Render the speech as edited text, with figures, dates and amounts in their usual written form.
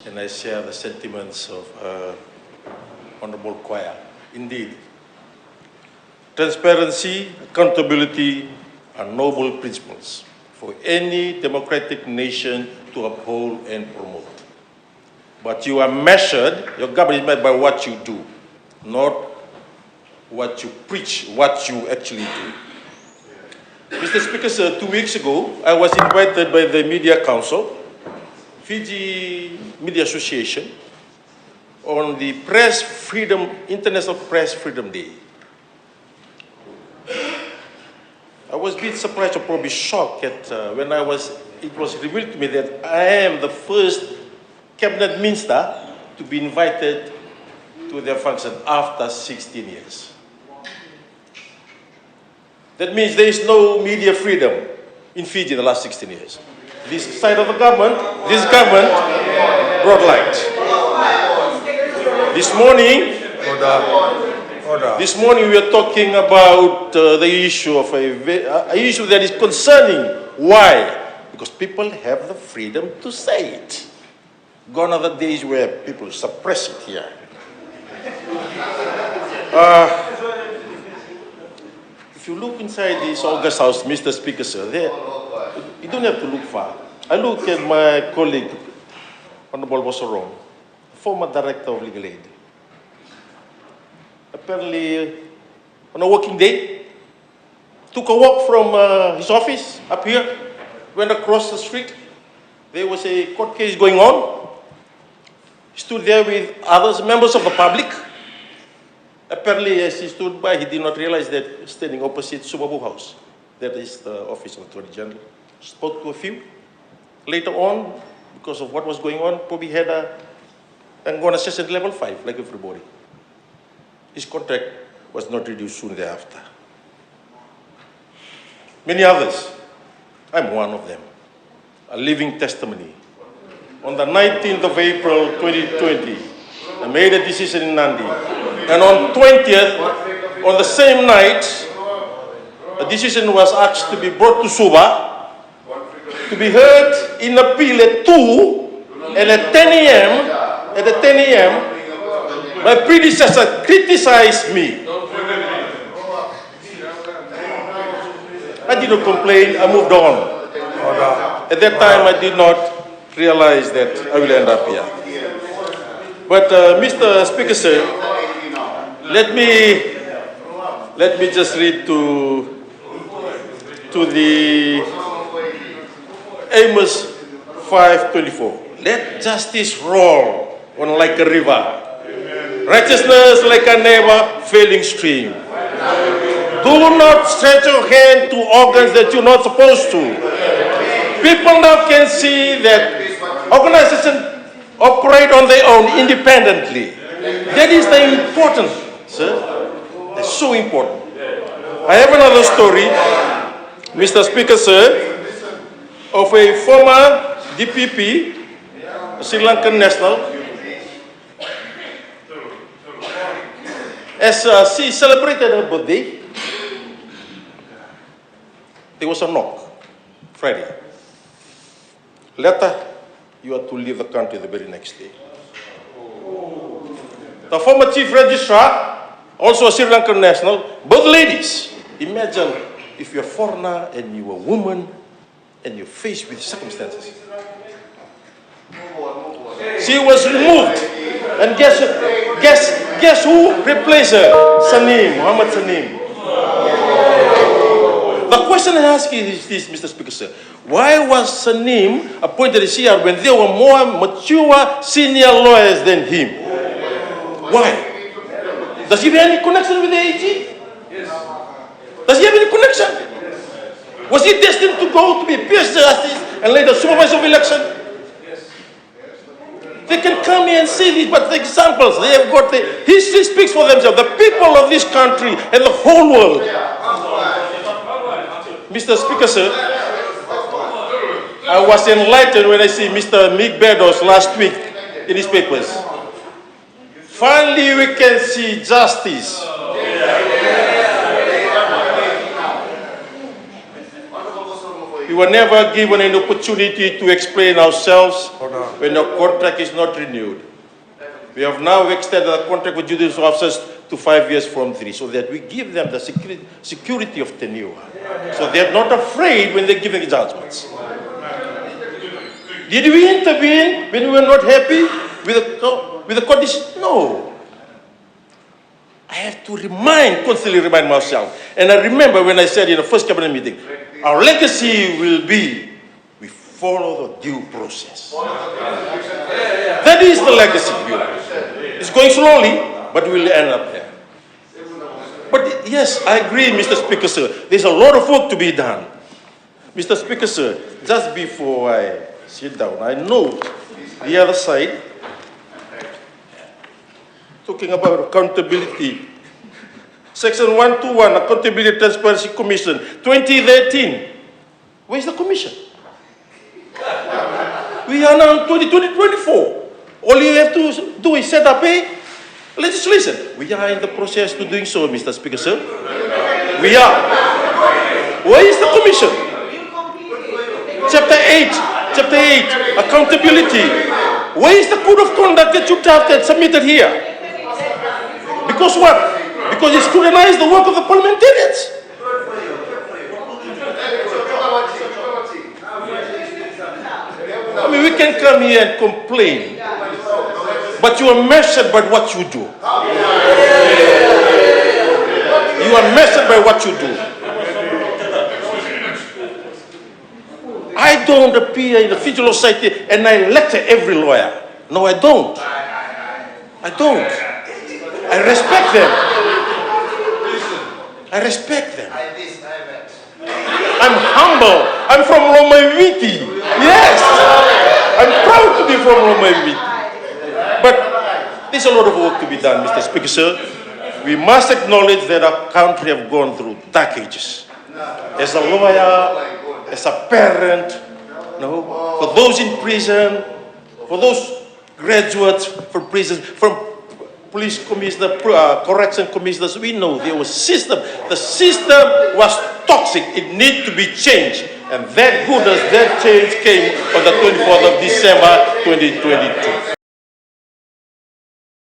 and I share the sentiments of Honorable Koya. Indeed, transparency, accountability are noble principles for any democratic nation to uphold and promote. But you are measured, your government is measured by what you do, not what you preach, what you actually do. Mr. Speaker, sir, 2 weeks ago, I was invited by the Media Council, Fiji Media Association, on the Press Freedom, International Press Freedom Day. I was a bit surprised or probably shocked at when it was revealed to me that I am the first cabinet minister to be invited to their function after 16 years. That means there is no media freedom in Fiji in the last 16 years. This side of the government, this government brought light. This morning, we are talking about the issue of an issue that is concerning. Why? Because people have the freedom to say it. Gone are the days where people suppress it here. If you look inside this August House, Mr. Speaker, sir, there, you don't have to look far. I look at my colleague, Honorable Siromi, former Director of Legal Aid. Apparently, on a working day, took a walk from his office up here, went across the street. There was a court case going on. He stood there with others, members of the public. Apparently, as he stood by, he did not realize that standing opposite Subabu House, that is the office of the Attorney General, spoke to a few. Later on, because of what was going on, probably had a Angona session level 5, like everybody. His contract was not reduced soon thereafter. Many others, I'm one of them, a living testimony. On the 19th of April 2020, I made a decision in Nandi. And on 20th, on the same night, a decision was asked to be brought to Suba, to be heard in appeal at 2, and at 10 a.m., my predecessor criticized me. I did not complain, I moved on. At that time, I did not realize that I will end up here. But Mr. Speaker, sir, let me just read to the Amos 5:24. Let justice roll on like a river, righteousness like a never failing stream. Do not stretch your hand to organs that you're not supposed to. People now can see that organizations operate on their own independently. That is the important, sir. That's so important. I have another story, Mr. Speaker, sir, of a former DPP, Sri Lankan national. As she celebrated her birthday, there was a knock, Friday. Letter, you are to leave the country the very next day. The former chief registrar, also a Sri Lankan national, both ladies. Imagine if you're a foreigner and you're a woman and you're faced with circumstances. She was removed, and guess who replaced her? Sanim, Muhammad Sanim. The question I ask is this, Mr. Speaker, sir. Why was Sanim appointed as CR when there were more mature senior lawyers than him? Why? Does he have any connection with the AG? Yes. Does he have any connection? Was he destined to go to be a peace justice and later supervisor of election? Yes. They can come here and say this, but the examples, they have got the history speaks for themselves. The people of this country and the whole world. Mr. Speaker, sir, I was enlightened when I see Mr. Mick Bedos last week in his papers. Finally, we can see justice. We We were never given an opportunity to explain ourselves when our contract is not renewed. We have now extended the contract with judicial officers to 5 years from 3, so that we give them the security of tenure. So they're not afraid when they're giving judgments. Did we intervene when we were not happy with the conditions? No. I have to constantly remind myself. And I remember when I said in the first cabinet meeting, our legacy will be, we follow the due process. That is the legacy. It's going slowly, but we'll end up there. But yes, I agree, Mr. Speaker, sir. There's a lot of work to be done. Mr. Speaker, sir, just before I sit down, I note the other side, talking about accountability. Section 121, Accountability Transparency Commission, 2013. Where's the commission? We are now in 2024. All you have to do is set up a legislation. We are in the process to doing so, Mr. Speaker, sir. We are. Where is the commission? Chapter 8, accountability. Where is the code of conduct that you drafted and submitted here? Because what? Because it scrutinized the work of the parliamentarians. I mean, we can come here and complain, but you are measured by what you do. You are measured by what you do. I don't appear in the Fiji Law Society and I lecture every lawyer. No, I don't. I don't. I respect them. I respect them. I'm humble. I'm from Lomaiviti. Yes. I'm proud to be from Lomaiviti. But there's a lot of work to be done, Mr. Speaker, sir. We must acknowledge that our country have gone through dark ages. As a lawyer, as a parent, for those in prison, for those graduates from prison, from police commissioner, correction commissioners, we know there was system. The system was toxic. It needed to be changed. And that goodness, that change came on the 24th of December, 2022.